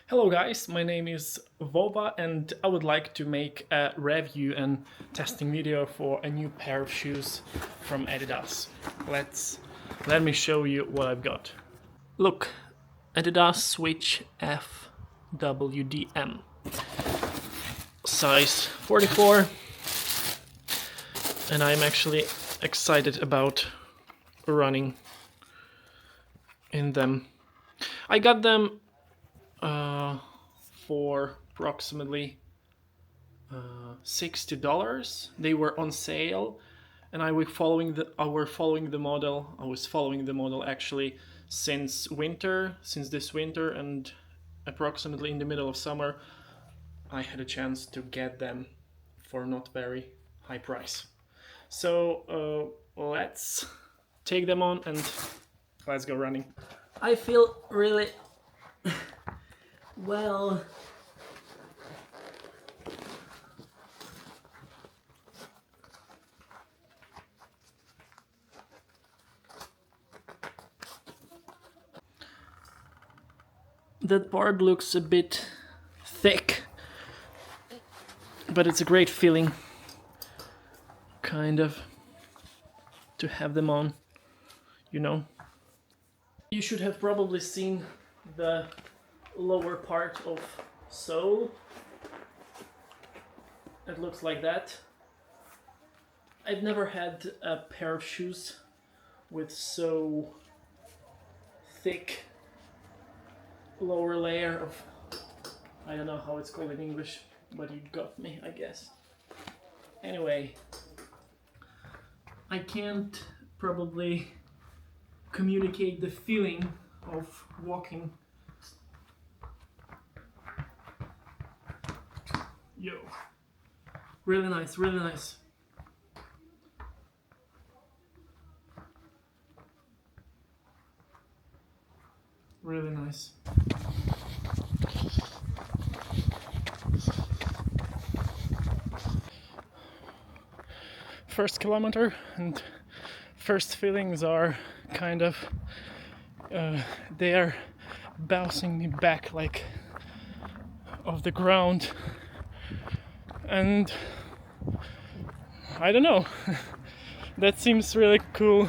Hello guys, my name is Vova and I would like to make a review and testing video for a new pair of shoes from Adidas. Let me show you what I've got. Look, Adidas Switch FWD M. Size 44, and I'm actually excited about running in them. I got them for approximately $60. They were on sale, and I was following the model. I was following the model actually since this winter, and approximately in the middle of summer, I had a chance to get them for not very high price. So let's take them on and let's go running. I feel really well. That part looks a bit thick, but it's a great feeling, kind of, to have them on, you know. You should have probably seen the lower part of sole. It looks like that. I've never had a pair of shoes with so thick lower layer of, I don't know how it's called in English, but you got me, I guess. Anyway, I can't probably communicate the feeling of walking. Yo, really nice, really nice. Really nice. First kilometer and first feelings are kind of they are bouncing me back like off the ground, and I don't know. That seems really cool.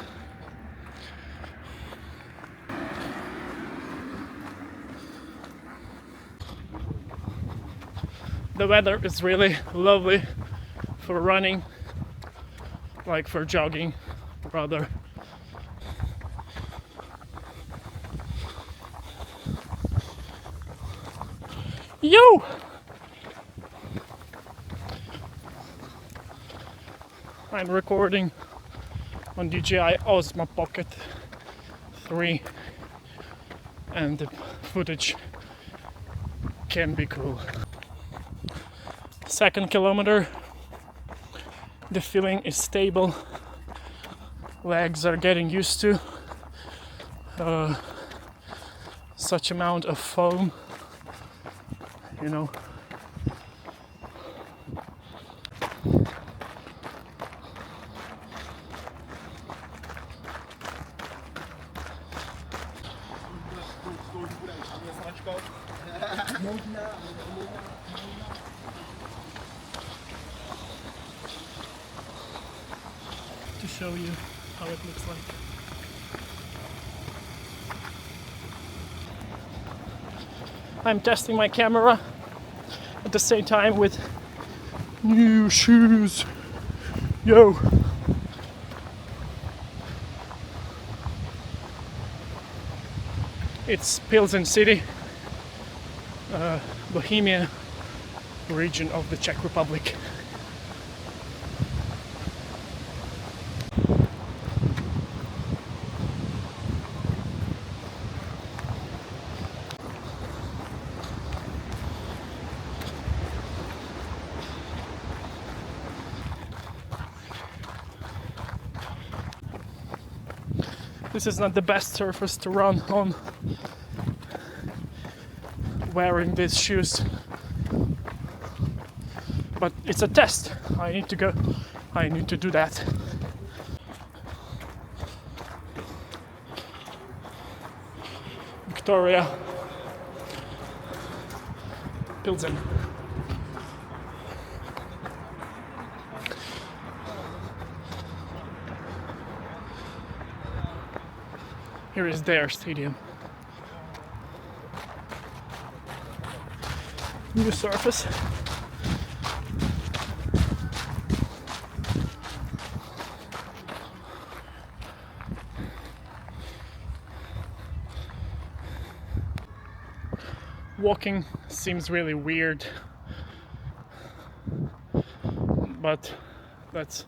The weather is really lovely for running, like for jogging, rather. Yo! I'm recording on DJI Osmo Pocket 3, and the footage can be cool. Second kilometer, the feeling is stable. Legs are getting used to such amount of foam, you know. To show you how it looks like. I'm testing my camera at the same time with new shoes. Yo! It's Pilsen City, Bohemia region of the Czech Republic. This is not the best surface to run on wearing these shoes, but it's a test. I need to do that. Victoria. fills in. Here is their stadium. New surface. Walking seems really weird, but that's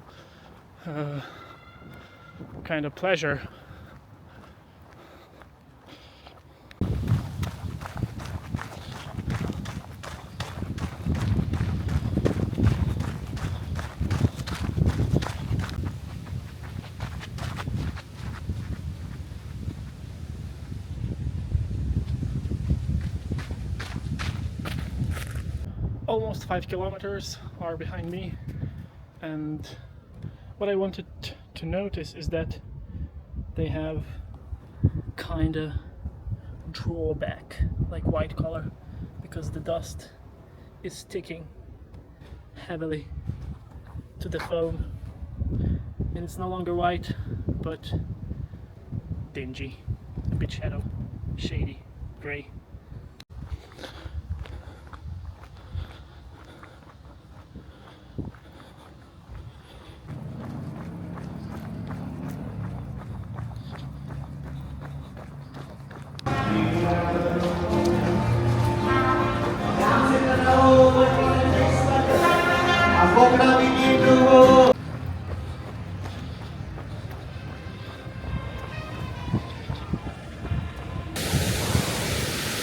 kind of pleasure. Almost 5 kilometers are behind me, and what I wanted to notice is that they have kind of drawback, like white color, because the dust is sticking heavily to the foam, and it's no longer white but dingy, a bit shady, grey.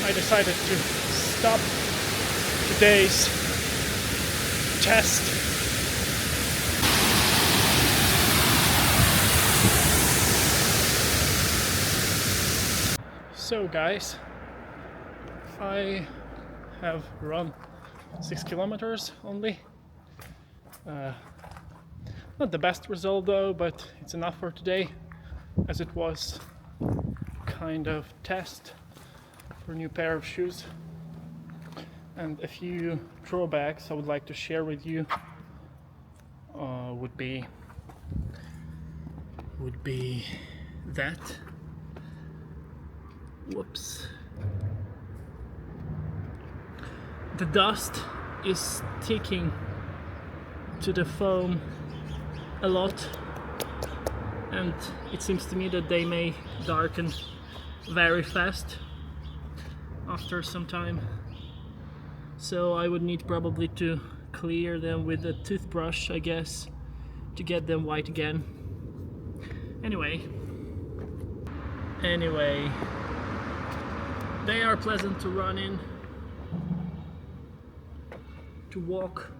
I decided to stop today's test. So guys, I have run 6 kilometers only. Not the best result though, but it's enough for today, as it was kind of test for a new pair of shoes. And a few drawbacks I would like to share with you would be that. Whoops. The dust is sticking to the foam a lot, and it seems to me that they may darken very fast after some time. So I would need probably to clear them with a toothbrush, I guess, to get them white again. Anyway, they are pleasant to run in. To walk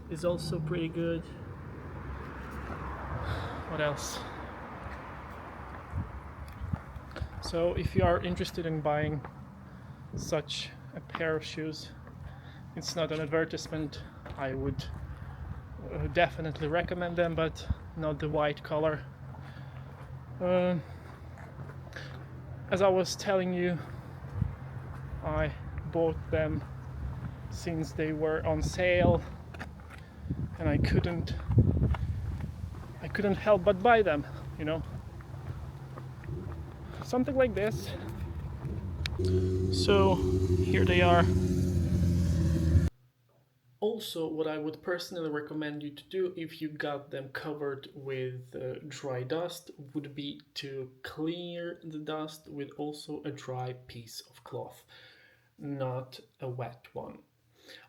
is also pretty good. What else? So if you are interested in buying such a pair of shoes, it's not an advertisement, I would definitely recommend them, but not the white color. As I was telling you, I bought them since they were on sale, and I couldn't help but buy them, you know. Something like this. So here they are. Also, what I would personally recommend you to do if you got them covered with dry dust would be to clear the dust with also a dry piece of cloth, not a wet one.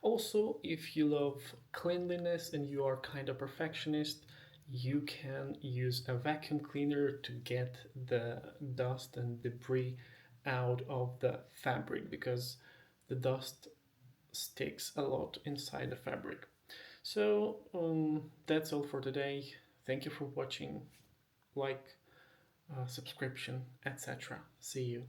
Also, if you love cleanliness and you are kind of perfectionist, you can use a vacuum cleaner to get the dust and debris out of the fabric, because the dust sticks a lot inside the fabric. So that's all for today. Thank you for watching. Like, subscription, etc. See you.